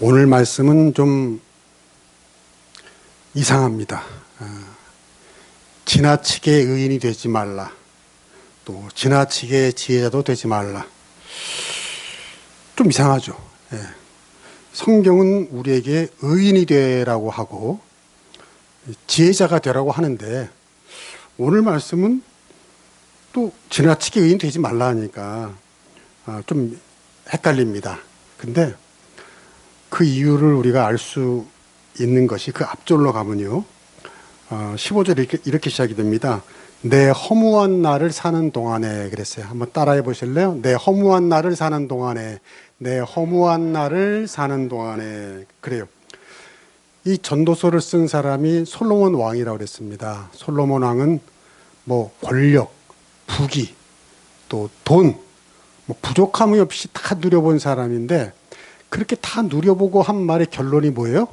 오늘 말씀은 좀 이상합니다. 지나치게 의인이 되지 말라. 또 지나치게 지혜자도 되지 말라. 좀 이상하죠. 성경은 우리에게 의인이 되라고 하고 지혜자가 되라고 하는데 오늘 말씀은 또 지나치게 의인 되지 말라 하니까 좀 헷갈립니다. 근데 그 이유를 우리가 알 수 있는 것이 그 앞절로 가면요. 15절에 이렇게 시작이 됩니다. 내 허무한 날을 사는 동안에 그랬어요. 한번 따라해 보실래요? 내 허무한 날을 사는 동안에, 내 허무한 날을 사는 동안에. 그래요. 이 전도서를 쓴 사람이 솔로몬 왕이라고 그랬습니다. 솔로몬 왕은 뭐 권력, 부귀, 또 돈, 뭐 부족함이 없이 다 누려본 사람인데 그렇게 다 누려보고 한 말의 결론이 뭐예요?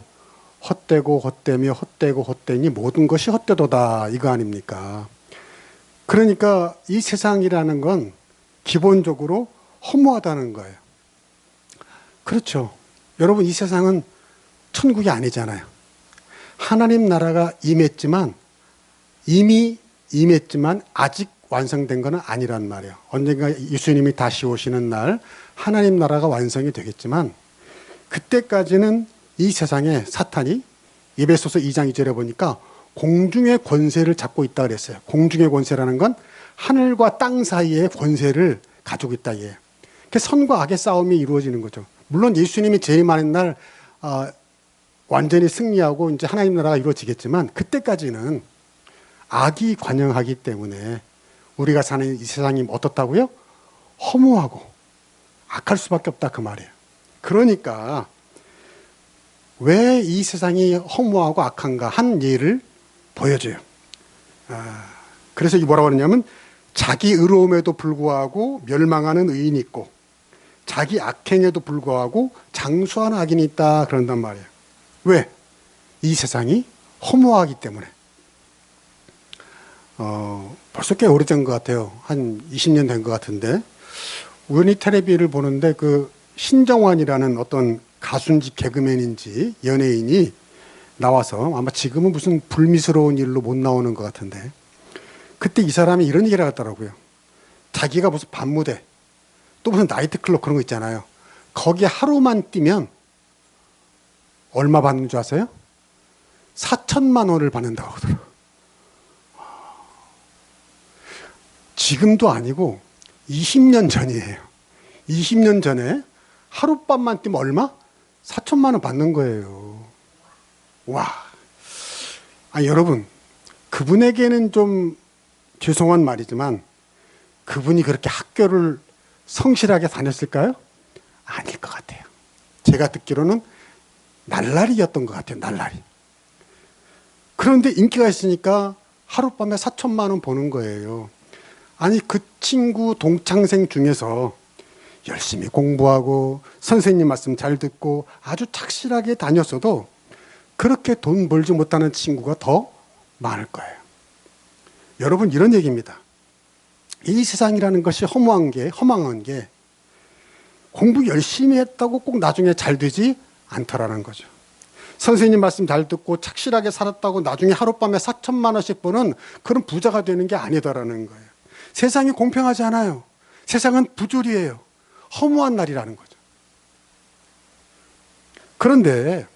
헛되고 헛되며 헛되고 헛되니 모든 것이 헛되도다, 이거 아닙니까? 그러니까 이 세상이라는 건 기본적으로 허무하다는 거예요. 그렇죠. 여러분, 이 세상은 천국이 아니잖아요. 하나님 나라가 임했지만 이미 임했지만 아직 완성된 건 아니란 말이에요. 언젠가 예수님이 다시 오시는 날 하나님 나라가 완성이 되겠지만 그때까지는 이 세상에 사탄이 에베소서 2장 2절에 보니까 공중의 권세를 잡고 있다 그랬어요. 공중의 권세라는 건 하늘과 땅 사이의 권세를 가지고 있다, 이게. 선과 악의 싸움이 이루어지는 거죠. 물론 예수님이 재림하는 날 완전히 승리하고 이제 하나님 나라가 이루어지겠지만 그때까지는 악이 관영하기 때문에 우리가 사는 이 세상이 어떻다고요? 허무하고 악할 수밖에 없다, 그 말이에요. 그러니까 왜 이 세상이 허무하고 악한가 한 예를 보여줘요. 그래서 이게 뭐라고 하느냐면 자기 의로움에도 불구하고 멸망하는 의인이 있고 자기 악행에도 불구하고 장수하는 악인이 있다, 그런단 말이에요. 왜? 이 세상이 허무하기 때문에. 벌써 꽤 오래된 것 같아요. 한 20년 된 것 같은데 우연히 텔레비를 보는데 그 신정환이라는 어떤 가수인지 개그맨인지 연예인이 나와서 아마 지금은 무슨 불미스러운 일로 못 나오는 것 같은데 그때 이 사람이 이런 얘기를 하더라고요. 자기가 무슨 밤무대 또 무슨 나이트클럽 그런 거 있잖아요. 거기 하루만 뛰면 얼마 받는 줄 아세요? 4천만 원을 받는다고 하더라고요. 지금도 아니고 20년 전이에요. 20년 전에 하룻밤만 뛰면 얼마? 4천만 원 받는 거예요. 와. 여러분, 그분에게는 좀 죄송한 말이지만 그분이 그렇게 학교를 성실하게 다녔을까요? 아닐 것 같아요. 제가 듣기로는 날라리였던 것 같아요. 날라리. 그런데 인기가 있으니까 하룻밤에 4천만 원 버는 거예요. 아니, 그 친구 동창생 중에서 열심히 공부하고 선생님 말씀 잘 듣고 아주 착실하게 다녔어도 그렇게 돈 벌지 못하는 친구가 더 많을 거예요. 여러분, 이런 얘기입니다. 이 세상이라는 것이 험한 게 공부 열심히 했다고 꼭 나중에 잘 되지 않더라는 거죠. 선생님 말씀 잘 듣고 착실하게 살았다고 나중에 하룻밤에 4천만 원씩 버는 그런 부자가 되는 게 아니더라는 거예요. 세상이 공평하지 않아요. 세상은 부조리예요. 허무한 날이라는 거죠. 그런데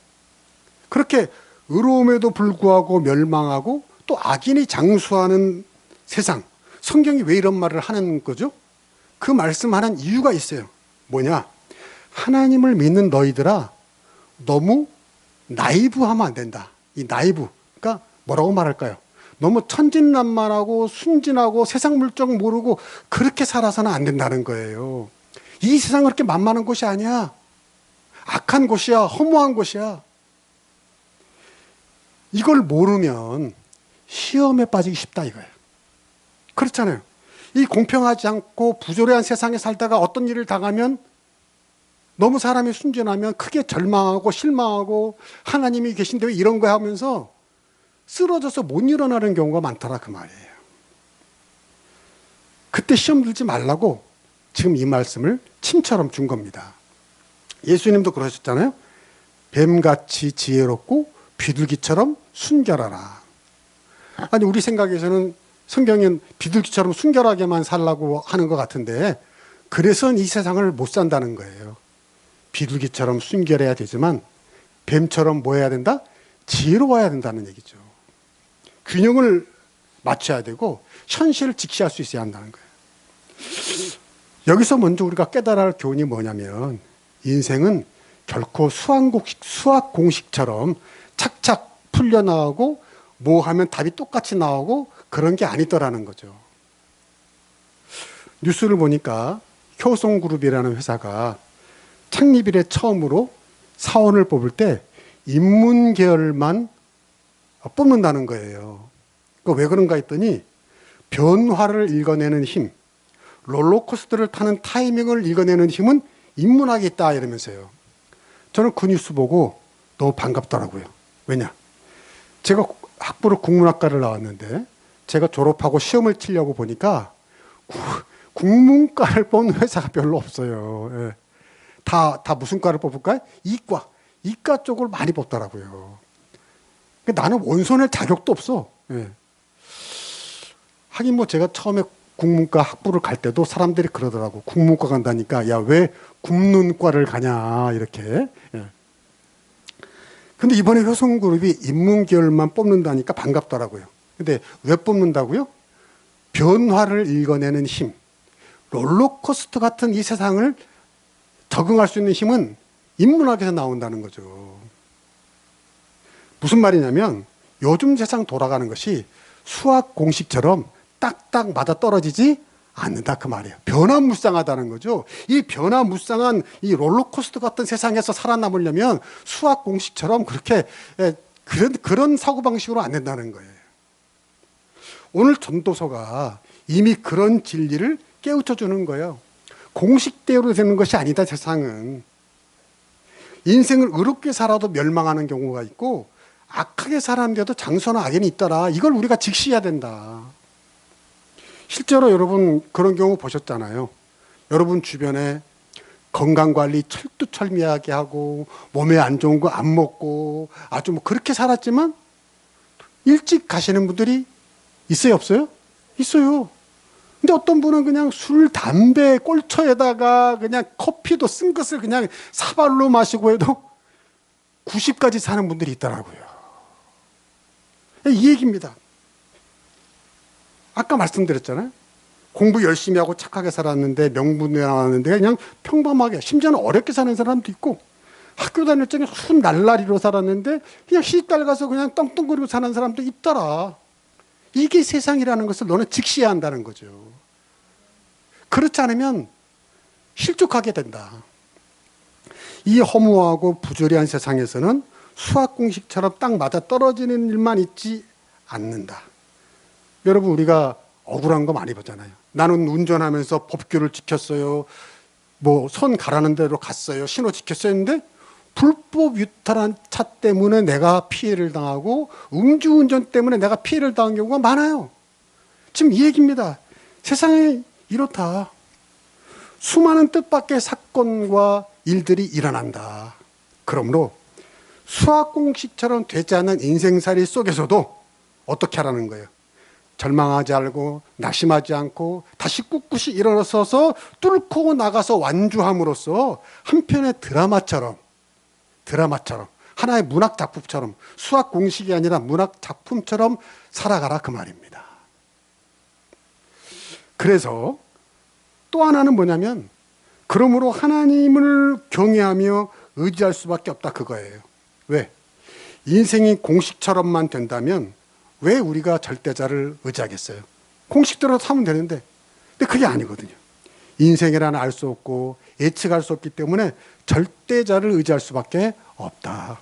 그렇게 의로움에도 불구하고 멸망하고 또 악인이 장수하는 세상, 성경이 왜 이런 말을 하는 거죠? 그 말씀하는 이유가 있어요. 뭐냐? 하나님을 믿는 너희들아, 너무 나이브하면 안 된다. 이 나이브, 그러니까 뭐라고 말할까요? 너무 천진난만하고 순진하고 세상 물정 모르고 그렇게 살아서는 안 된다는 거예요. 이 세상은 그렇게 만만한 곳이 아니야. 악한 곳이야. 허무한 곳이야. 이걸 모르면 시험에 빠지기 쉽다, 이거예요. 그렇잖아요. 이 공평하지 않고 부조리한 세상에 살다가 어떤 일을 당하면 너무 사람이 순진하면 크게 절망하고 실망하고 하나님이 계신데 왜 이런 거야 하면서 쓰러져서 못 일어나는 경우가 많더라, 그 말이에요. 그때 시험 들지 말라고 지금 이 말씀을 침처럼 준 겁니다. 예수님도 그러셨잖아요. 뱀같이 지혜롭고 비둘기처럼 순결하라. 아니 우리 생각에서는 성경엔 비둘기처럼 순결하게만 살라고 하는 것 같은데 그래서 이 세상을 못 산다는 거예요. 비둘기처럼 순결해야 되지만 뱀처럼 뭐 해야 된다? 지혜로워야 된다는 얘기죠. 균형을 맞춰야 되고 현실을 직시할 수 있어야 한다는 거예요. 여기서 먼저 우리가 깨달아야 할 교훈이 뭐냐면 인생은 결코 수학 공식처럼 착착 풀려나오고 뭐 하면 답이 똑같이 나오고 그런 게 아니더라는 거죠. 뉴스를 보니까 효성그룹이라는 회사가 창립 이래 처음으로 사원을 뽑을 때 인문계열만 뽑는다는 거예요. 왜 그런가 했더니 변화를 읽어내는 힘, 롤러코스터를 타는 타이밍을 읽어내는 힘은 인문학에 있다 이러면서요. 저는 그 뉴스 보고 너무 반갑더라고요. 왜냐? 제가 학부로 국문학과를 나왔는데 제가 졸업하고 시험을 치려고 보니까 국문과를 뽑는 회사가 별로 없어요. 예. 다 무슨 과를 뽑을까요? 이과 쪽을 많이 뽑더라고요. 나는 원서낼 자격도 없어. 예. 하긴 뭐 제가 처음에 국문과 학부를 갈 때도 사람들이 그러더라고. 국문과 간다니까 야 왜 굽는 과를 가냐 이렇게. 예. 근데 이번에 효성그룹이 인문계열만 뽑는다니까 반갑더라고요. 근데 왜 뽑는다고요? 변화를 읽어내는 힘, 롤러코스터 같은 이 세상을 적응할 수 있는 힘은 인문학에서 나온다는 거죠. 무슨 말이냐면 요즘 세상 돌아가는 것이 수학 공식처럼 딱딱 맞아 떨어지지 않는다 그 말이에요. 변화무쌍하다는 거죠. 이 변화무쌍한 이 롤러코스터 같은 세상에서 살아남으려면 수학 공식처럼 그렇게 그런 사고방식으로 안 된다는 거예요. 오늘 전도서가 이미 그런 진리를 깨우쳐 주는 거예요. 공식대로 되는 것이 아니다 세상은. 인생을 의롭게 살아도 멸망하는 경우가 있고 악하게 살았는데도 장선한 악인이 있더라. 이걸 우리가 직시해야 된다. 실제로 여러분 그런 경우 보셨잖아요. 여러분 주변에 건강관리 철두철미하게 하고 몸에 안 좋은 거 안 먹고 아주 뭐 그렇게 살았지만 일찍 가시는 분들이 있어요 없어요? 있어요. 근데 어떤 분은 그냥 술, 담배, 꼴초에다가 그냥 커피도 쓴 것을 그냥 사발로 마시고 해도 90까지 사는 분들이 있더라고요. 이 얘기입니다. 아까 말씀드렸잖아요. 공부 열심히 하고 착하게 살았는데 명분이 나왔는데 그냥 평범하게 심지어는 어렵게 사는 사람도 있고 학교 다닐 적에 순 날라리로 살았는데 그냥 시집달 가서 그냥 떵떵거리고 사는 사람도 있더라. 이게 세상이라는 것을 너는 직시해야 한다는 거죠. 그렇지 않으면 실족하게 된다. 이 허무하고 부조리한 세상에서는 수학 공식처럼 딱 맞아 떨어지는 일만 있지 않는다. 여러분 우리가 억울한 거 많이 보잖아요. 나는 운전하면서 법규를 지켰어요. 뭐 선 가라는 대로 갔어요. 신호 지켰어요. 했는데 불법 유탈한 차 때문에 내가 피해를 당하고 음주운전 때문에 내가 피해를 당한 경우가 많아요. 지금 이 얘기입니다. 세상이 이렇다. 수많은 뜻밖의 사건과 일들이 일어난다. 그러므로 수학 공식처럼 되지 않는 인생살이 속에서도 어떻게 하라는 거예요? 절망하지 말고 낙심하지 않고 다시 꿋꿋이 일어서서 뚫고 나가서 완주함으로써 한편의 드라마처럼 하나의 문학 작품처럼 수학 공식이 아니라 문학 작품처럼 살아가라 그 말입니다. 그래서 또 하나는 뭐냐면 그러므로 하나님을 경외하며 의지할 수밖에 없다 그거예요. 왜? 인생이 공식처럼만 된다면 왜 우리가 절대자를 의지하겠어요? 공식대로 사면 되는데. 근데 그게 아니거든요. 인생이라는 알 수 없고 예측할 수 없기 때문에 절대자를 의지할 수밖에 없다.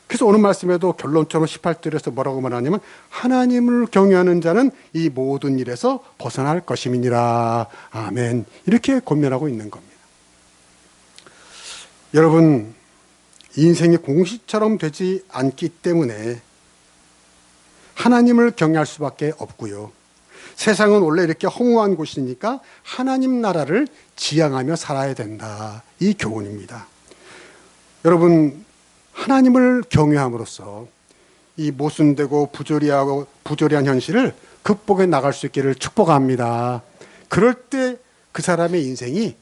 그래서 오늘 말씀에도 결론적으로 18절에서 뭐라고 말하냐면 하나님을 경외하는 자는 이 모든 일에서 벗어날 것임이니라. 아멘. 이렇게 권면하고 있는 겁니다. 여러분 인생이 공식처럼 되지 않기 때문에 하나님을 경외할 수밖에 없고요. 세상은 원래 이렇게 허무한 곳이니까 하나님 나라를 지향하며 살아야 된다. 이 교훈입니다. 여러분, 하나님을 경외함으로써 이 모순되고 부조리한 현실을 극복해 나갈 수 있기를 축복합니다. 그럴 때 그 사람의 인생이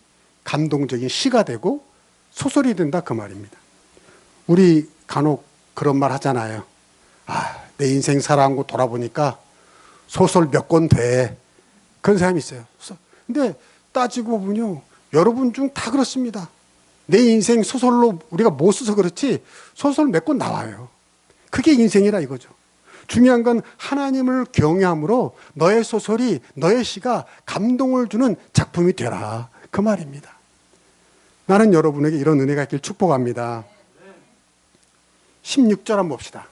감동적인 시가 되고 소설이 된다 그 말입니다. 우리 간혹 그런 말 하잖아요. 내 인생 살아온 거 돌아보니까 소설 몇 권 돼. 그런 사람이 있어요. 근데 따지고 보면요, 여러분 중 다 그렇습니다. 내 인생 소설로 우리가 못 써서 그렇지 소설 몇 권 나와요. 그게 인생이라 이거죠. 중요한 건 하나님을 경외함으로 너의 소설이, 너의 시가 감동을 주는 작품이 되라 그 말입니다. 나는 여러분에게 이런 은혜가 있길 축복합니다. 16절 한번 봅시다.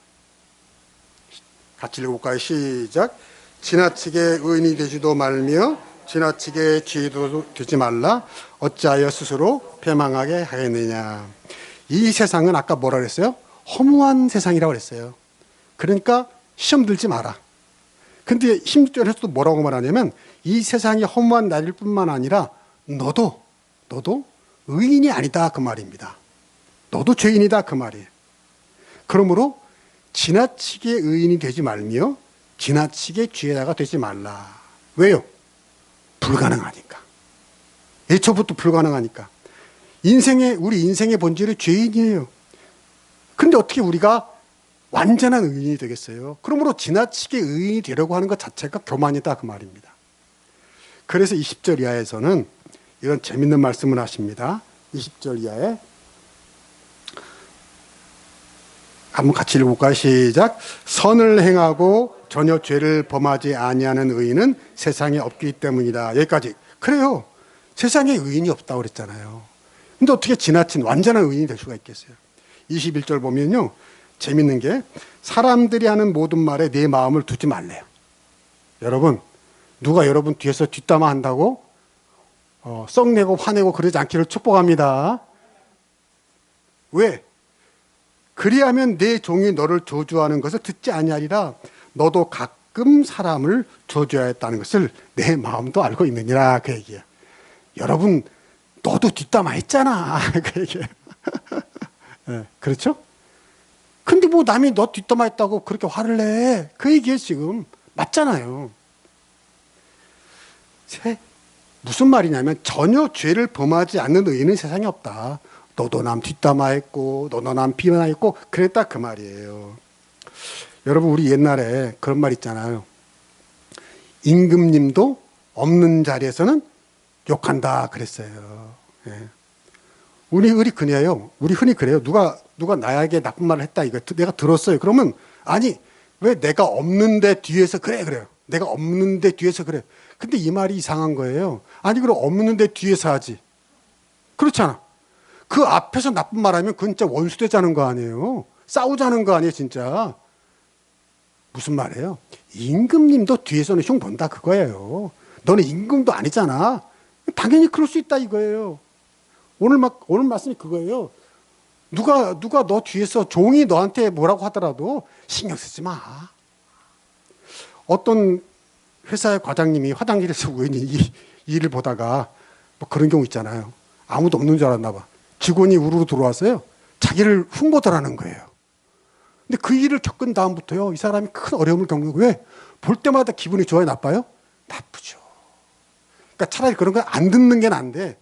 같이 읽어볼까요? 시작. 지나치게 의인이 되지도 말며 지나치게 지혜도 되지 말라. 어찌하여 스스로 패망하게 하겠느냐. 이 세상은 아까 뭐라 그랬어요? 허무한 세상이라고 그랬어요. 그러니까 시험 들지 마라. 근데 16절에서도 뭐라고 말하냐면 이 세상이 허무한 날일 뿐만 아니라 너도 의인이 아니다 그 말입니다. 너도 죄인이다 그 말이에요. 그러므로 지나치게 의인이 되지 말며 지나치게 죄자가 되지 말라. 왜요? 불가능하니까. 애초부터 불가능하니까. 우리 인생의 본질이 죄인이에요. 근데 어떻게 우리가 완전한 의인이 되겠어요? 그러므로 지나치게 의인이 되려고 하는 것 자체가 교만이다 그 말입니다. 그래서 20절 이하에서는 이런 재밌는 말씀을 하십니다. 20절 이하에 한번 같이 읽어볼까요? 시작. 선을 행하고 전혀 죄를 범하지 아니하는 의인은 세상에 없기 때문이다. 여기까지. 그래요. 세상에 의인이 없다고 그랬잖아요. 근데 어떻게 지나친 완전한 의인이 될 수가 있겠어요? 21절 보면요, 재밌는 게 사람들이 하는 모든 말에 내 마음을 두지 말래요. 여러분, 누가 여러분 뒤에서 뒷담화 한다고 썩내고 화내고 그러지 않기를 축복합니다. 왜? 그리하면 내 종이 너를 저주하는 것을 듣지 아니하리라. 너도 가끔 사람을 저주하였다는 것을 내 마음도 알고 있느니라 그 얘기예요. 여러분, 너도 뒷담화 했잖아 그 얘기예요. 네, 그렇죠? 근데 뭐 남이 너 뒷담화 했다고 그렇게 화를 내? 그 얘기예요 지금. 맞잖아요. 무슨 말이냐면 전혀 죄를 범하지 않는 의인은 세상에 없다. 너도 남 뒷담화했고 너도 남 비난했고 그랬다 그 말이에요. 여러분, 우리 옛날에 그런 말 있잖아요. 임금님도 없는 자리에서는 욕한다 그랬어요. 예. 우리 그래요. 우리 흔히 그래요. 누가 나에게 나쁜 말을 했다 이거 내가 들었어요. 그러면 아니 왜 내가 없는데 뒤에서 그래요. 내가 없는데 뒤에서 그래. 근데 이 말이 이상한 거예요. 아니 그럼 없는데 뒤에서 하지. 그렇잖아. 그 앞에서 나쁜 말하면 그건 진짜 원수되자는 거 아니에요. 싸우자는 거 아니에요 진짜. 무슨 말이에요? 임금님도 뒤에서는 흉 본다 그거예요. 너는 임금도 아니잖아. 당연히 그럴 수 있다 이거예요. 오늘 말씀이 그거예요. 누가 너 뒤에서 종이 너한테 뭐라고 하더라도 신경 쓰지 마. 어떤 회사의 과장님이 화장실에서 우연히 이 일을 보다가 뭐 그런 경우 있잖아요. 아무도 없는 줄 알았나 봐. 직원이 우르르 들어왔어요. 자기를 흉보더라는 거예요. 근데 그 일을 겪은 다음부터요, 이 사람이 큰 어려움을 겪는 거예요. 왜? 볼 때마다 기분이 좋아요, 나빠요? 나쁘죠. 그러니까 차라리 그런 걸 안 듣는 게 나은데,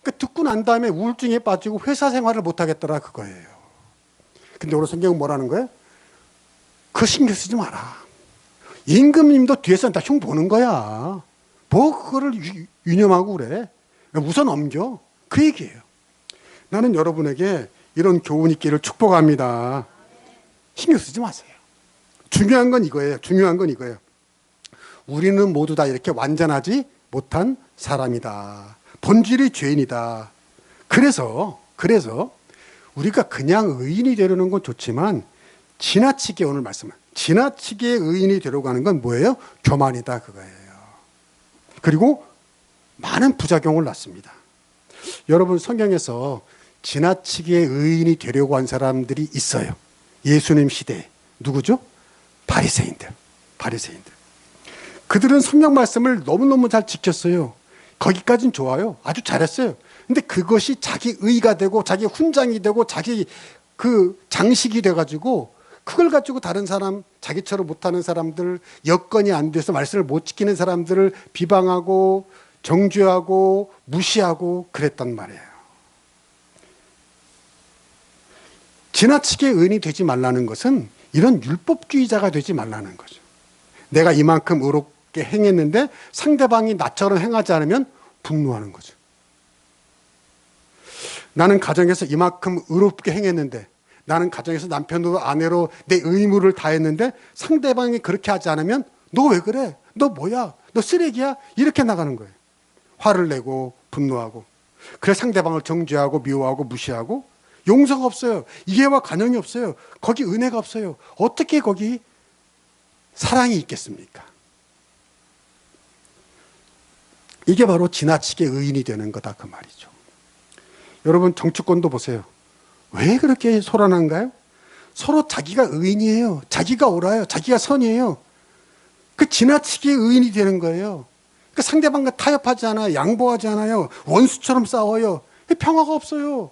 그러니까 듣고 난 다음에 우울증에 빠지고 회사 생활을 못 하겠더라 그거예요. 근데 오늘 성경은 뭐라는 거예요? 그거 신경 쓰지 마라. 임금님도 뒤에서 다 흉 보는 거야. 뭐 그거를 유념하고 그래. 우선 넘겨. 그 얘기예요. 나는 여러분에게 이런 교훈 있기를 축복합니다. 신경 쓰지 마세요. 중요한 건 이거예요. 우리는 모두 다 이렇게 완전하지 못한 사람이다. 본질이 죄인이다. 그래서 우리가 그냥 의인이 되려는 건 좋지만 지나치게 오늘 말씀은 지나치게 의인이 되려고 하는 건 뭐예요? 교만이다 그거예요. 그리고 많은 부작용을 낳습니다. 여러분 성경에서 지나치게 의인이 되려고 한 사람들이 있어요. 예수님 시대에. 누구죠? 바리새인들. 그들은 성경 말씀을 너무너무 잘 지켰어요. 거기까지는 좋아요. 아주 잘했어요. 근데 그것이 자기 의가 되고 자기 훈장이 되고 자기 그 장식이 돼가지고 그걸 가지고 다른 사람, 자기처럼 못하는 사람들, 여건이 안 돼서 말씀을 못 지키는 사람들을 비방하고 정죄하고 무시하고 그랬단 말이에요. 지나치게 의인이 되지 말라는 것은 이런 율법주의자가 되지 말라는 거죠. 내가 이만큼 의롭게 행했는데 상대방이 나처럼 행하지 않으면 분노하는 거죠. 나는 가정에서 이만큼 의롭게 행했는데, 나는 가정에서 남편으로 아내로 내 의무를 다했는데 상대방이 그렇게 하지 않으면 너 왜 그래? 너 뭐야? 너 쓰레기야? 이렇게 나가는 거예요. 화를 내고 분노하고. 그래서 상대방을 정죄하고 미워하고 무시하고 용서가 없어요. 이해와 관용이 없어요. 거기 은혜가 없어요. 어떻게 거기 사랑이 있겠습니까? 이게 바로 지나치게 의인이 되는 거다 그 말이죠. 여러분 정치권도 보세요. 왜 그렇게 소란한가요? 서로 자기가 의인이에요. 자기가 옳아요. 자기가 선이에요. 그 지나치게 의인이 되는 거예요. 그 상대방과 타협하지 않아요. 양보하지 않아요. 원수처럼 싸워요. 평화가 없어요.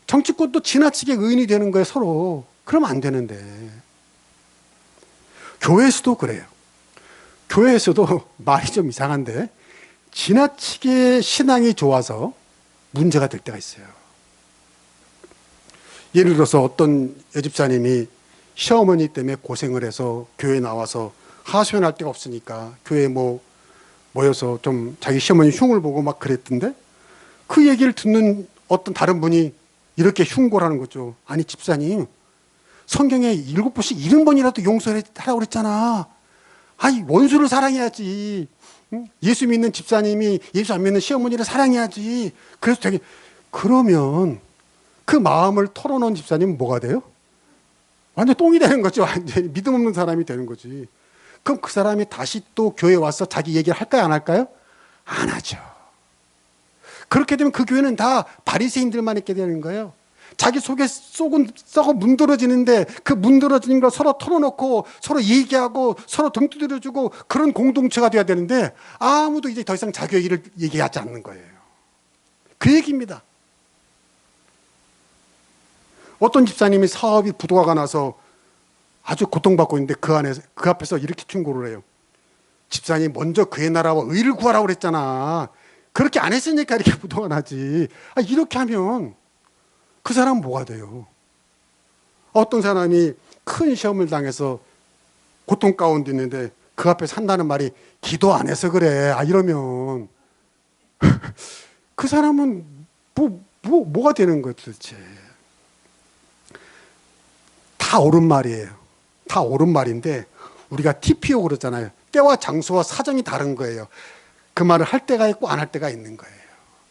정치권도 지나치게 의인이 되는 거예요. 서로. 그러면 안 되는데. 교회에서도 그래요. 교회에서도 말이 좀 이상한데 지나치게 신앙이 좋아서 문제가 될 때가 있어요. 예를 들어서 어떤 여집사님이 시어머니 때문에 고생을 해서 교회에 나와서 하소연할 데가 없으니까 교회에 모여서 좀 자기 시어머니 흉을 보고 막 그랬던데 그 얘기를 듣는 어떤 다른 분이 이렇게 흉고라는 거죠. 아니 집사님 성경에 7번씩 70번이라도 용서하라고 그랬잖아. 아니 원수를 사랑해야지. 예수 믿는 집사님이 예수 안 믿는 시어머니를 사랑해야지. 그래서 되게 그러면 그 마음을 털어놓은 집사님은 뭐가 돼요? 완전 똥이 되는 거죠. 완전히 믿음 없는 사람이 되는 거지. 그럼 그 사람이 다시 또 교회에 와서 자기 얘기를 할까요? 안 할까요? 안 하죠. 그렇게 되면 그 교회는 다 바리새인들만 있게 되는 거예요. 자기 속에 썩은 썩어 문드러지는데 그 문드러지는 걸 서로 털어놓고 서로 얘기하고 서로 등 두드려주고 그런 공동체가 돼야 되는데 아무도 이제 더 이상 자기 얘기를 얘기하지 않는 거예요. 그 얘기입니다. 어떤 집사님이 사업이 부도가 나서 아주 고통받고 있는데 그 앞에서 이렇게 충고를 해요. 집사님 먼저 그의 나라와 의를 구하라고 그랬잖아. 그렇게 안 했으니까 이렇게 부도가 나지. 이렇게 하면 그 사람은 뭐가 돼요? 어떤 사람이 큰 시험을 당해서 고통 가운데 있는데 그 앞에서 한다는 말이 기도 안 해서 그래. 이러면 그 사람은 뭐가 되는 거예요 도대체. 다 옳은 말이에요. 다 옳은 말인데 우리가 TPO 그러잖아요. 때와 장소와 사정이 다른 거예요. 그 말을 할 때가 있고 안 할 때가 있는 거예요.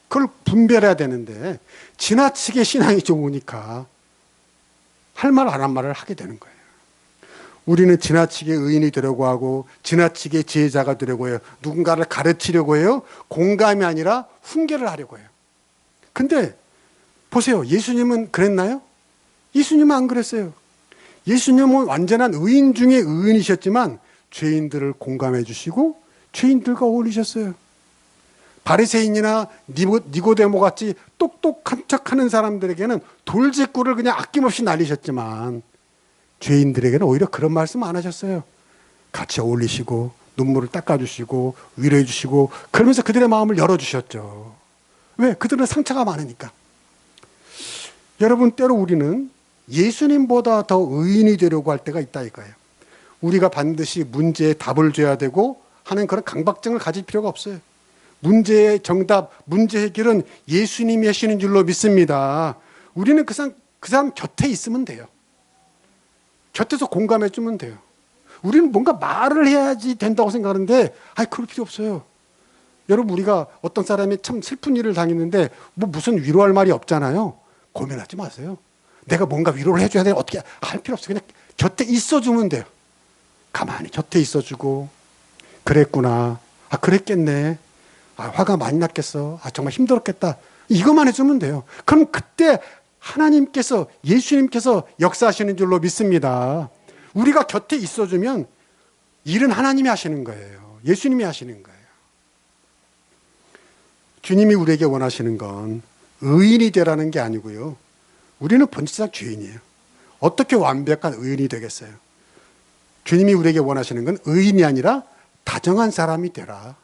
그걸 분별해야 되는데 지나치게 신앙이 좋으니까 할 말 안 한 말을 하게 되는 거예요. 우리는 지나치게 의인이 되려고 하고 지나치게 지혜자가 되려고 해요. 누군가를 가르치려고 해요. 공감이 아니라 훈계를 하려고 해요. 근데 보세요. 예수님은 그랬나요? 예수님은 안 그랬어요. 예수님은 완전한 의인 중에 의인이셨지만 죄인들을 공감해 주시고 죄인들과 어울리셨어요. 바리새인이나 니고데모 같이 똑똑한 척하는 사람들에게는 돌직구를 그냥 아낌없이 날리셨지만 죄인들에게는 오히려 그런 말씀 안 하셨어요. 같이 어울리시고 눈물을 닦아주시고 위로해 주시고 그러면서 그들의 마음을 열어주셨죠. 왜? 그들은 상처가 많으니까. 여러분 때로 우리는 예수님보다 더 의인이 되려고 할 때가 있다 이거예요. 우리가 반드시 문제에 답을 줘야 되고 하는 그런 강박증을 가질 필요가 없어요. 문제의 정답, 문제 해결은 예수님이 하시는 줄로 믿습니다. 우리는 그 사람 곁에 있으면 돼요. 곁에서 공감해 주면 돼요. 우리는 뭔가 말을 해야지 된다고 생각하는데 그럴 필요 없어요. 여러분 우리가 어떤 사람이 참 슬픈 일을 당했는데 무슨 위로할 말이 없잖아요. 고민하지 마세요. 내가 뭔가 위로를 해줘야 돼. 어떻게 할 필요 없어요. 그냥 곁에 있어주면 돼요. 가만히 곁에 있어주고 그랬구나. 그랬겠네. 화가 많이 났겠어. 정말 힘들었겠다. 이것만 해주면 돼요. 그럼 그때 하나님께서 예수님께서 역사하시는 줄로 믿습니다. 우리가 곁에 있어주면 일은 하나님이 하시는 거예요. 예수님이 하시는 거예요. 주님이 우리에게 원하시는 건 의인이 되라는 게 아니고요. 우리는 본질상 죄인이에요. 어떻게 완벽한 의인이 되겠어요? 주님이 우리에게 원하시는 건 의인이 아니라 다정한 사람이 되라.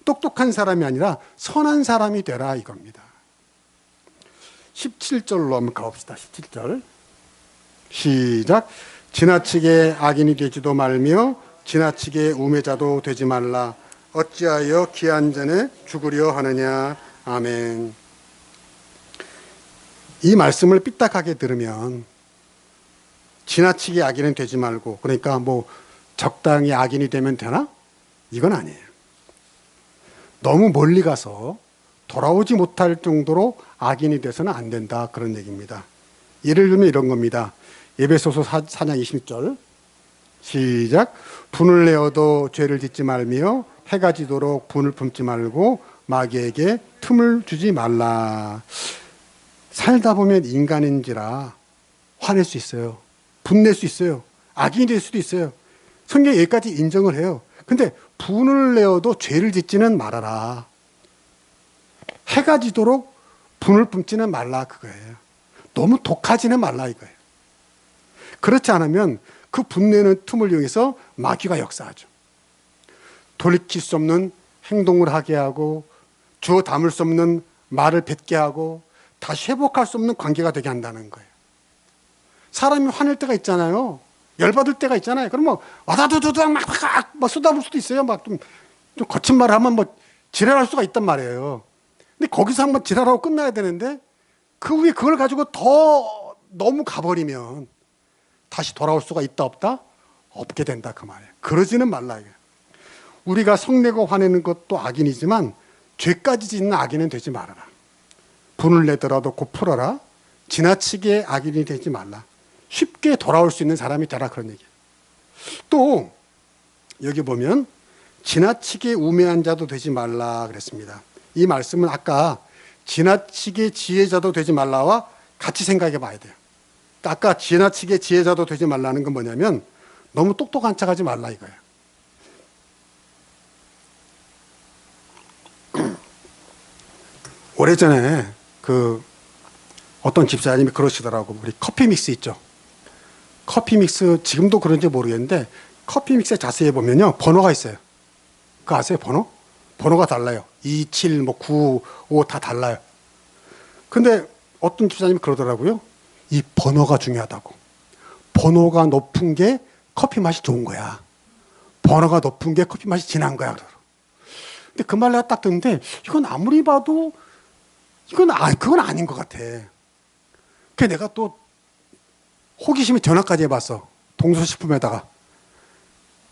똑똑한 사람이 아니라 선한 사람이 되라 이겁니다. 17절로 한번 가봅시다. 17절 시작. 지나치게 악인이 되지도 말며 지나치게 우매자도 되지 말라. 어찌하여 귀한 전에 죽으려 하느냐. 아멘. 이 말씀을 삐딱하게 들으면 지나치게 악인은 되지 말고, 그러니까 뭐 적당히 악인이 되면 되나? 이건 아니에요. 너무 멀리 가서 돌아오지 못할 정도로 악인이 돼서는 안 된다, 그런 얘기입니다. 예를 들면 이런 겁니다. 에베소서 4장 20절 시작. 분을 내어도 죄를 짓지 말며 해가 지도록 분을 품지 말고 마귀에게 틈을 주지 말라. 살다 보면 인간인지라 화낼 수 있어요. 분낼 수 있어요. 악인이 될 수도 있어요. 성경이 여기까지 인정을 해요. 근데 분을 내어도 죄를 짓지는 말아라. 해가 지도록 분을 품지는 말라, 그거예요. 너무 독하지는 말라, 이거예요. 그렇지 않으면 그 분내는 틈을 이용해서 마귀가 역사하죠. 돌이킬 수 없는 행동을 하게 하고 주워 담을 수 없는 말을 뱉게 하고 다시 회복할 수 없는 관계가 되게 한다는 거예요. 사람이 화낼 때가 있잖아요. 열받을 때가 있잖아요. 그럼 뭐 와다두두두 막 쏟아볼 수도 있어요. 막 좀 거친 말을 하면 뭐 지랄할 수가 있단 말이에요. 근데 거기서 한번 지랄하고 끝나야 되는데 그 후에 그걸 가지고 더 너무 가버리면 다시 돌아올 수가 있다 없다? 없게 된다, 그 말이에요. 그러지는 말라 이거예요. 우리가 성내고 화내는 것도 악인이지만 죄까지 짓는 악인은 되지 말아라. 분을 내더라도 곧 풀어라. 지나치게 악인이 되지 말라. 쉽게 돌아올 수 있는 사람이 되라, 그런 얘기예요. 또 여기 보면 지나치게 우매한 자도 되지 말라 그랬습니다. 이 말씀은 아까 지나치게 지혜자도 되지 말라와 같이 생각해 봐야 돼요. 아까 지나치게 지혜자도 되지 말라는 건 뭐냐면 너무 똑똑한 척하지 말라 이거예요. 오래전에 그 어떤 집사님이 그러시더라고. 우리 커피 믹스 있죠. 커피 믹스 지금도 그런지 모르겠는데 커피 믹스에 자세히 보면요 번호가 있어요. 그거 아세요? 번호가 달라요. 2, 7, 뭐 9, 5 다 달라요. 근데 어떤 집사님이 그러더라고요. 이 번호가 중요하다고. 번호가 높은 게 커피 맛이 좋은 거야. 번호가 높은 게 커피 맛이 진한 거야. 근데 그 말 내가 딱 듣는데 이건 아무리 봐도 그건 아닌 것 같아. 그래서 내가 또 호기심에 전화까지 해봤어. 동서식품에다가.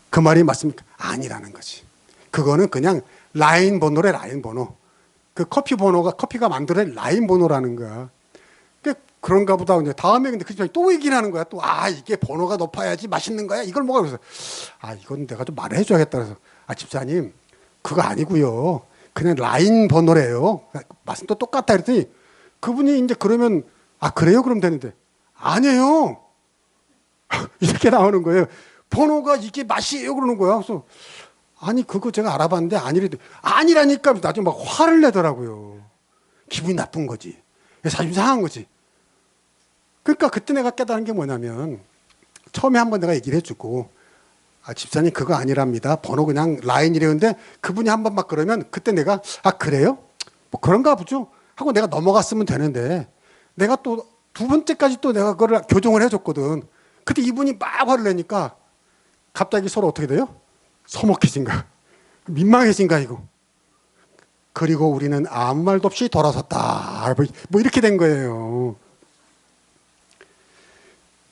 그 말이 맞습니까? 아니라는 거지. 그거는 그냥 라인 번호래, 라인 번호. 그 커피가 만들어낸 라인 번호라는 거야. 그런가 보다. 이제 다음에 근데 그 집사람이 또 얘기를 하는 거야. 또, 이게 번호가 높아야지 맛있는 거야. 이걸 먹어. 그래서, 이건 내가 좀 말해줘야겠다. 그래서, 집사님, 그거 아니고요. 그냥 라인 번호래요. 말씀도 똑같다. 그랬더니 그분이 이제 그러면, 그래요? 그럼 되는데. 아니에요. 이렇게 나오는 거예요. 번호가 이게 맛이에요. 그러는 거야. 그래서, 그거 제가 알아봤는데 아니라니까 나중에 막 화를 내더라고요. 기분이 나쁜 거지. 자존심 상한 거지. 그러니까 그때 내가 깨달은 게 뭐냐면 처음에 한번 내가 얘기를 해주고 집사님 그거 아니랍니다. 번호 그냥 라인이래는데 그분이 한번 막 그러면 그때 내가 그래요? 뭐 그런가 보죠. 하고 내가 넘어갔으면 되는데 내가 또 두 번째까지 또 내가 그걸 교정을 해줬거든. 그때 이분이 막 화를 내니까 갑자기 서로 어떻게 돼요? 서먹해진 거야. 민망해진 거야 이거. 그리고 우리는 아무 말도 없이 돌아섰다. 뭐 이렇게 된 거예요.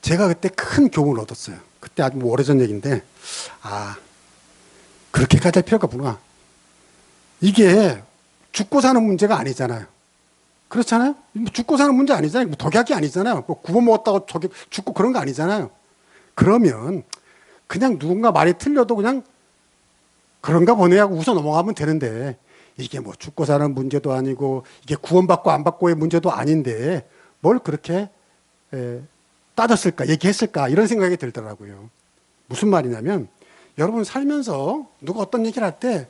제가 그때 큰 교훈을 얻었어요. 그때 아주 오래전 얘기인데 그렇게까지 할 필요가 없구나. 이게 죽고 사는 문제가 아니잖아요. 그렇잖아요? 죽고 사는 문제 아니잖아요. 독약이 아니잖아요. 뭐 구워 먹었다고 죽고 그런 거 아니잖아요. 그러면 그냥 누군가 말이 틀려도 그냥 그런가 보네 하고 웃어 넘어가면 되는데 이게 뭐 죽고 사는 문제도 아니고 이게 구원받고 안 받고의 문제도 아닌데 뭘 그렇게 따졌을까, 얘기했을까 이런 생각이 들더라고요. 무슨 말이냐면 여러분 살면서 누가 어떤 얘기를 할 때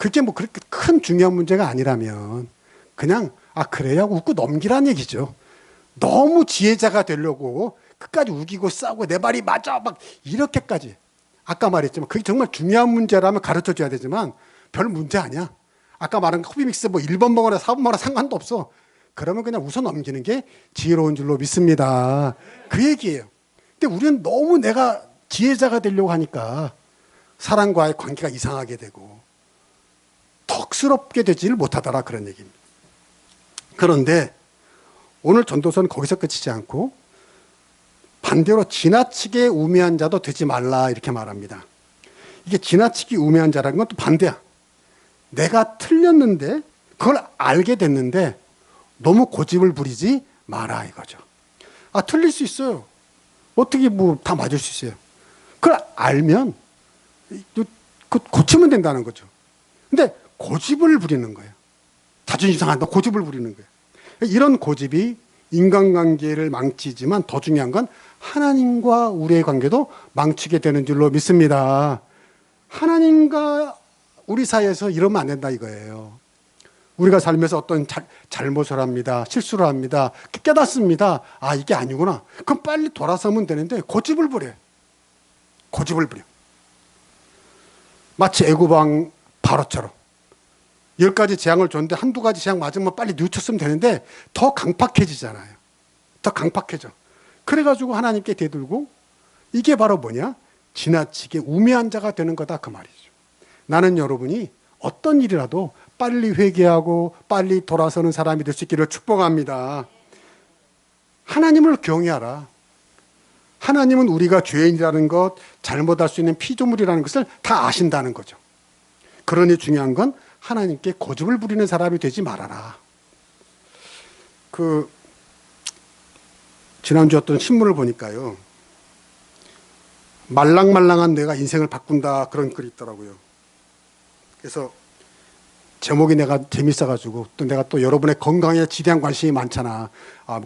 그게 뭐 그렇게 큰 중요한 문제가 아니라면 그냥 그래야 하고 웃고 넘기란 얘기죠. 너무 지혜자가 되려고 끝까지 우기고 싸우고 내 말이 맞아 막 이렇게까지, 아까 말했지만 그게 정말 중요한 문제라면 가르쳐 줘야 되지만 별 문제 아니야. 아까 말한 커피믹스 뭐 1번 먹거나 4번 먹거나 상관도 없어. 그러면 그냥 웃어 넘기는 게 지혜로운 줄로 믿습니다. 그 얘기예요. 근데 우리는 너무 내가 지혜자가 되려고 하니까 사람과의 관계가 이상하게 되고 덕스럽게 되지를 못하더라, 그런 얘기입니다. 그런데 오늘 전도서는 거기서 끝이지 않고 반대로 지나치게 우매한 자도 되지 말라 이렇게 말합니다. 이게 지나치게 우매한 자라는 건 또 반대야. 내가 틀렸는데 그걸 알게 됐는데 너무 고집을 부리지 마라 이거죠. 틀릴 수 있어요. 어떻게 뭐 다 맞을 수 있어요. 그걸 알면 고치면 된다는 거죠. 근데 고집을 부리는 거예요. 자존심 상한다 고집을 부리는 거예요. 이런 고집이 인간관계를 망치지만 더 중요한 건 하나님과 우리의 관계도 망치게 되는 줄로 믿습니다. 하나님과 우리 사이에서 이러면 안 된다 이거예요. 우리가 살면서 어떤 잘못을 합니다. 실수를 합니다. 깨닫습니다. 이게 아니구나. 그럼 빨리 돌아서면 되는데 고집을 부려요. 고집을 부려. 마치 애고방 바로처럼 10가지 재앙을 줬는데 한두 가지 재앙 맞으면 빨리 뉘우쳤으면 되는데 더 강팍해지잖아요. 더 강팍해져. 그래가지고 하나님께 대들고, 이게 바로 뭐냐? 지나치게 우매한 자가 되는 거다 그 말이죠. 나는 여러분이 어떤 일이라도 빨리 회개하고 빨리 돌아서는 사람이 될 수 있기를 축복합니다. 하나님을 경외하라. 하나님은 우리가 죄인이라는 것, 잘못할 수 있는 피조물이라는 것을 다 아신다는 거죠. 그러니 중요한 건 하나님께 고집을 부리는 사람이 되지 말아라. 지난주 어떤 신문을 보니까요, 말랑말랑한 뇌가 인생을 바꾼다 그런 글이 있더라고요. 그래서 제목이 내가 재밌어가지고, 또 내가 또 여러분의 건강에 지대한 관심이 많잖아.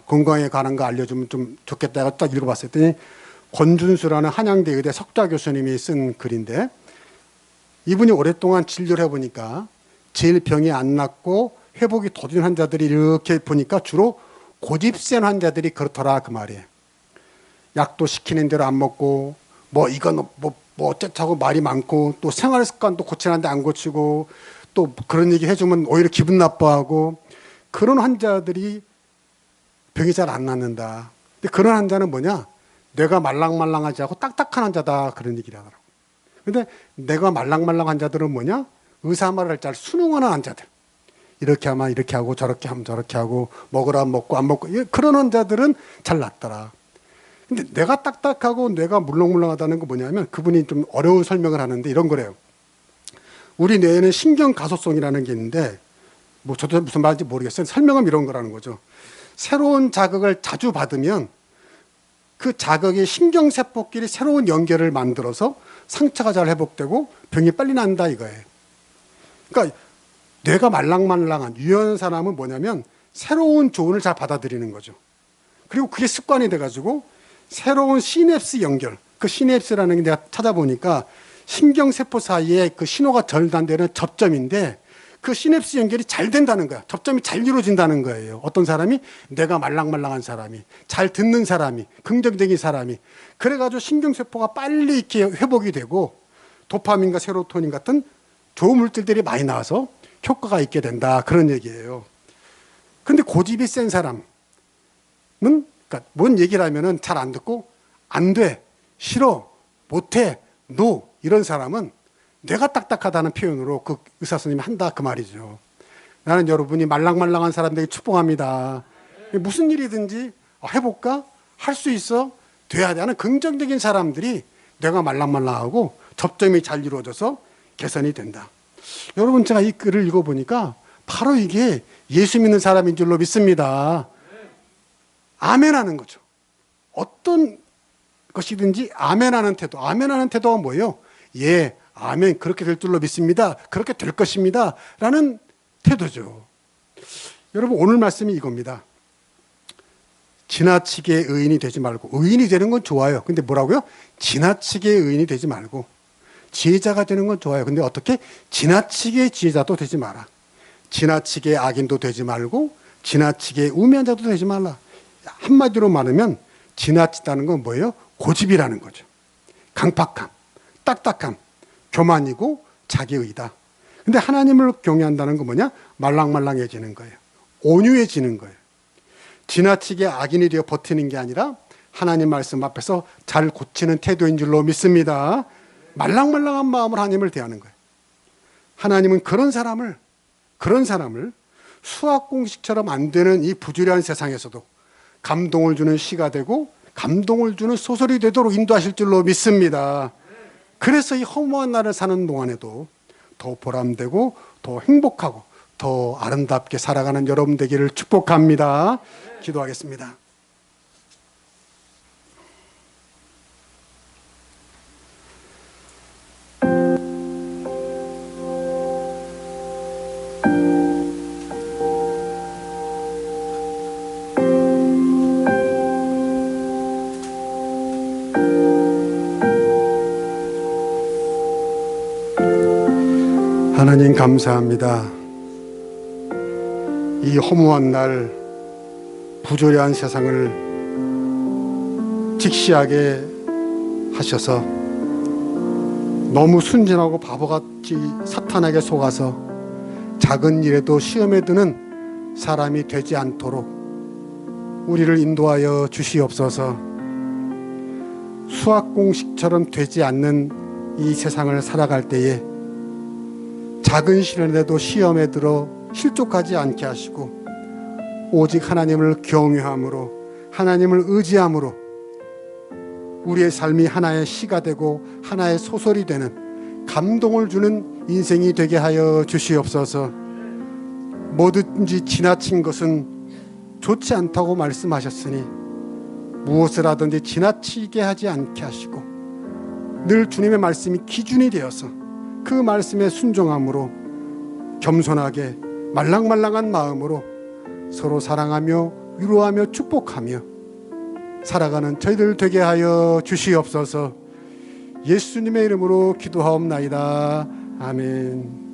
건강에 관한 거 알려주면 좀 좋겠다 해서 딱 읽어봤어요. 했더니 권준수라는 한양대 의대 석좌 교수님이 쓴 글인데, 이분이 오랫동안 진료를 해보니까 제일 병이 안 낫고 회복이 더딘 환자들이 이렇게 보니까 주로 고집센 환자들이 그렇더라 그 말이에요. 약도 시키는 대로 안 먹고 이건 어쩌자고 말이 많고, 또 생활 습관도 고치는데 안 고치고, 또 그런 얘기 해주면 오히려 기분 나빠하고, 그런 환자들이 병이 잘 안 낫는다. 근데 그런 환자는 뭐냐? 뇌가 말랑말랑하지 않고 딱딱한 환자다 그런 얘기를 하더라고. 근데 뇌가 말랑말랑한 환자들은 뭐냐? 의사 말을 잘 순응하는 환자들. 이렇게 하면 이렇게 하고 저렇게 하면 저렇게 하고, 먹으라 먹고 안 먹고, 그런 환자들은 잘 낫더라. 근데 뇌가 딱딱하고 뇌가 물렁물렁하다는 거 뭐냐면, 그분이 좀 어려운 설명을 하는데 이런 거래요. 우리 뇌에는 신경가소성이라는 게 있는데, 저도 무슨 말인지 모르겠어요. 설명은 이런 거라는 거죠. 새로운 자극을 자주 받으면 그 자극의 신경세포끼리 새로운 연결을 만들어서 상처가 잘 회복되고 병이 빨리 난다 이거예요. 그러니까 뇌가 말랑말랑한 유연한 사람은 뭐냐면 새로운 조언을 잘 받아들이는 거죠. 그리고 그게 습관이 돼가지고 새로운 시냅스 연결, 그 시냅스라는 게 내가 찾아보니까 신경세포 사이에 그 신호가 전달되는 접점인데, 그 시냅스 연결이 잘 된다는 거야. 접점이 잘 이루어진다는 거예요. 어떤 사람이? 뇌가 말랑말랑한 사람이, 잘 듣는 사람이, 긍정적인 사람이. 그래가지고 신경세포가 빨리 이렇게 회복이 되고 도파민과 세로토닌 같은 좋은 물질들이 많이 나와서 효과가 있게 된다 그런 얘기예요. 근데 고집이 센 사람은, 그러니까 뭔 얘기를 하면은 잘 안 듣고, 안 돼, 싫어, 못해, 노, 이런 사람은 뇌가 딱딱하다는 표현으로 그 의사 선생님이 한다 그 말이죠. 나는 여러분이 말랑말랑한 사람들에게 축복합니다. 무슨 일이든지 해볼까? 할 수 있어? 돼야 돼 하는 긍정적인 사람들이 뇌가 말랑말랑하고 접점이 잘 이루어져서 개선이 된다. 여러분, 제가 이 글을 읽어보니까 바로 이게 예수 믿는 사람인 줄로 믿습니다. 아멘하는 거죠. 어떤 것이든지 아멘하는 태도. 아멘하는 태도가 뭐예요? 예, 아멘, 그렇게 될 줄로 믿습니다. 그렇게 될 것입니다. 라는 태도죠. 여러분, 오늘 말씀이 이겁니다. 지나치게 의인이 되지 말고, 의인이 되는 건 좋아요. 근데 뭐라고요? 지나치게 의인이 되지 말고, 지혜자가 되는 건 좋아요. 근데 어떻게? 지나치게 지혜자도 되지 마라. 지나치게 악인도 되지 말고 지나치게 우매한 자도 되지 말라. 한마디로 말하면 지나치다는 건 뭐예요? 고집이라는 거죠. 강팍함, 딱딱함, 교만이고 자기의다. 근데 하나님을 경외한다는 건 뭐냐? 말랑말랑해지는 거예요. 온유해지는 거예요. 지나치게 악인이 되어 버티는 게 아니라 하나님 말씀 앞에서 잘 고치는 태도인 줄로 믿습니다. 말랑말랑한 마음으로 하나님을 대하는 거예요. 하나님은 그런 사람을 수학 공식처럼 안 되는 이 부조리한 세상에서도 감동을 주는 시가 되고 감동을 주는 소설이 되도록 인도하실 줄로 믿습니다. 그래서 이 허무한 날을 사는 동안에도 더 보람되고 더 행복하고 더 아름답게 살아가는 여러분 되기를 축복합니다. 기도하겠습니다. 하나님 감사합니다. 이 허무한 날 부조리한 세상을 직시하게 하셔서 너무 순진하고 바보같이 사탄에게 속아서 작은 일에도 시험에 드는 사람이 되지 않도록 우리를 인도하여 주시옵소서. 수학 공식처럼 되지 않는 이 세상을 살아갈 때에 작은 시련에도 시험에 들어 실족하지 않게 하시고 오직 하나님을 경외함으로 하나님을 의지함으로 우리의 삶이 하나의 시가 되고 하나의 소설이 되는 감동을 주는 인생이 되게 하여 주시옵소서. 뭐든지 지나친 것은 좋지 않다고 말씀하셨으니 무엇을 하든지 지나치게 하지 않게 하시고 늘 주님의 말씀이 기준이 되어서 그 말씀에 순종함으로 겸손하게 말랑말랑한 마음으로 서로 사랑하며 위로하며 축복하며 살아가는 저희들 되게 하여 주시옵소서. 예수님의 이름으로 기도하옵나이다. 아멘.